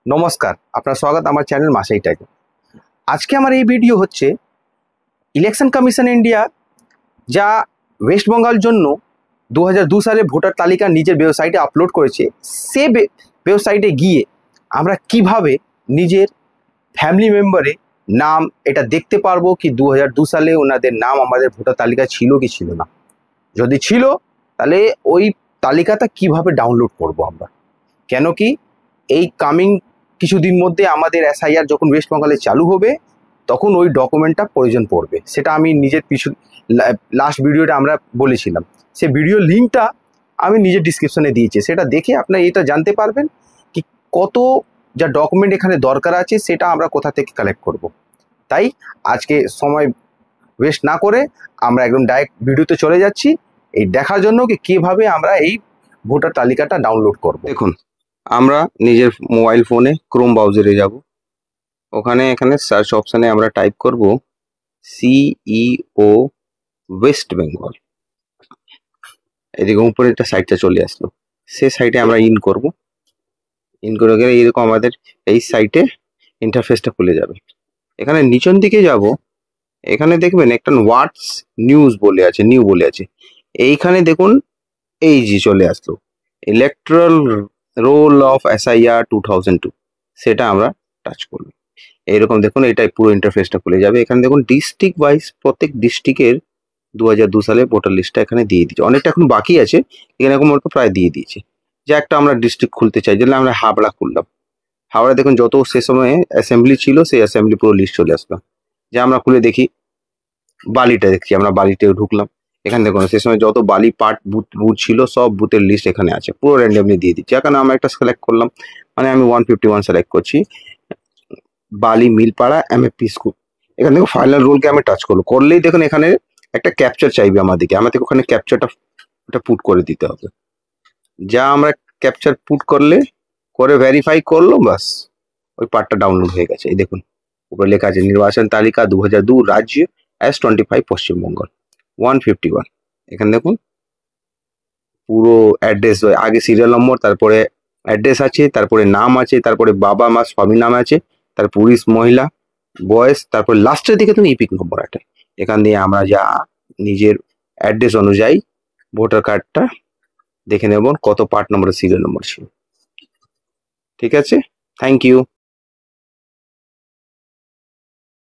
নমস্কার, আপনার স্বাগত আমার চ্যানেল মাসাই টাইকে। আজকে আমার এই ভিডিও হচ্ছে ইলেকশন কমিশন ইন্ডিয়া যা ওয়েস্ট বেঙ্গল জন্য 2002 সালে ভোটার তালিকা নিজের ওয়েবসাইটে আপলোড করেছে। সে ওয়েবসাইটে গিয়ে আমরা কিভাবে নিজের ফ্যামিলি মেম্বারে নাম এটা দেখতে পারবো কি 2002 সালে ওনাদের নাম আমাদের ভোটার তালিকা ছিল কি ছিল না। যদি ছিল তাহলে ওই তালিকাটা কিভাবে ডাউনলোড করব আমরা, কেন কি এই কামিং কিছুদিন মধ্যে আমাদের এসআইআর যখন ওয়েস্ট বেঙ্গলে চালু হবে তখন ওই ডকুমেন্টটা প্রয়োজন পড়বে। সেটা আমি নিজের লাস্ট ভিডিওটা আমরা বলেছিলাম, সে ভিডিও লিঙ্কটা আমি নিজের ডিসক্রিপশনে দিয়েছি, সেটা দেখে আপনারা এটা জানতে পারবেন কি কত যা ডকুমেন্ট এখানে দরকার আছে সেটা আমরা কোথা থেকে কালেক্ট করব। তাই আজকে সময় ওয়েস্ট না করে আমরা একদম ডাইরেক্ট ভিডিওতে চলে যাচ্ছি এই দেখার জন্য কি কীভাবে আমরা এই ভোটার তালিকাটা ডাউনলোড করব। দেখুন, আমরা নিজের মোবাইল ফোনে ক্রোম ব্রাউজারে যাব, এখানে সার্চ অপশানে আমরা টাইপ করব সিইও ওয়েস্ট বেঙ্গল। এদিকে উপরে একটা সাইটটা চলে আসলো, সে সাইটে আমরা ইন করব। ইন করে গেলে এরকম আমাদের এই সাইটে ইন্টারফেসটা খুলে যাবে। এখানে নিচন দিকে যাব, এখানে দেখবেন একটা হোয়াটস নিউজ বলে আছে, নিউ বলে আছে। এইখানে দেখুন এই যে চলে আসলো ইলেকট্রাল রোল অফ এসআইআর 2002, সেটা আমরা টাচ করব। এইরকম দেখুন এটাই পুরো ইন্টারফেসটা খুলে যাবে। এখানে দেখুন ডিস্ট্রিক্ট ওয়াইজ প্রত্যেক ডিস্ট্রিক্টের 2002 সালে ভোটার লিস্টটা এখানে দিয়ে দিয়েছে। অনেকটা এখন বাকি আছে, এখানে এখন মূলত প্রায় দিয়ে দিয়েছে। যে একটা আমরা ডিস্ট্রিক্ট খুলতে চাই, যেন আমরা হাবড়া খুললাম। হাওড়া দেখুন যত সে সময়ে অ্যাসেম্বলি ছিল সেই অ্যাসেম্বলি পুরো লিস্ট চলে আসলো। যে আমরা খুলে দেখি বালিটা দেখছি, আমরা বালিতেও ঢুকলাম। এখানে দেখুন সে সময় যত বালি পার্ট বুথ ছিল সব বুথের লিস্ট এখানে আছে, পুরো র্যান্ডমলি দিয়ে দিচ্ছি। এখানে আমরা একটা সিলেক্ট করলাম, মানে আমি 151 সিলেক্ট করছি, বালি মিলপাড়া এমএফপি স্কুল। এখানে দেখো ফাইনাল রোলকে আমি টাচ করবো, করলেই দেখুন এখানে একটা ক্যাপচার চাইবে আমাদেরকে ওখানে ক্যাপচারটা পুট করে দিতে হবে। যা আমরা ক্যাপচার পুট করে ভেরিফাই করলো, বাস ওই পার্টটা ডাউনলোড হয়ে গেছে। এই দেখুন উপরে লেখা আছে নির্বাচন তালিকা 2002 রাজ্য S25 পশ্চিমবঙ্গ 151। এখানে দেখুন পুরো অ্যাড্রেস, আগে সিরিয়াল নম্বর, তারপরে অ্যাড্রেস আছে, তারপরে নাম আছে, তারপরে বাবা মা স্বামী নাম আছে, তার পুরুষ মহিলা বয়স, তারপর লাস্টের দিকে তুমি ইপিক নম্বর আছে। এখান দিয়ে আমরা যা নিজের অ্যাড্রেস অনুযায়ী ভোটার কার্ডটা দেখে নেব কত পার্ট নম্বর সিরিয়াল নম্বর ছিল। ঠিক আছে, থ্যাংক ইউ।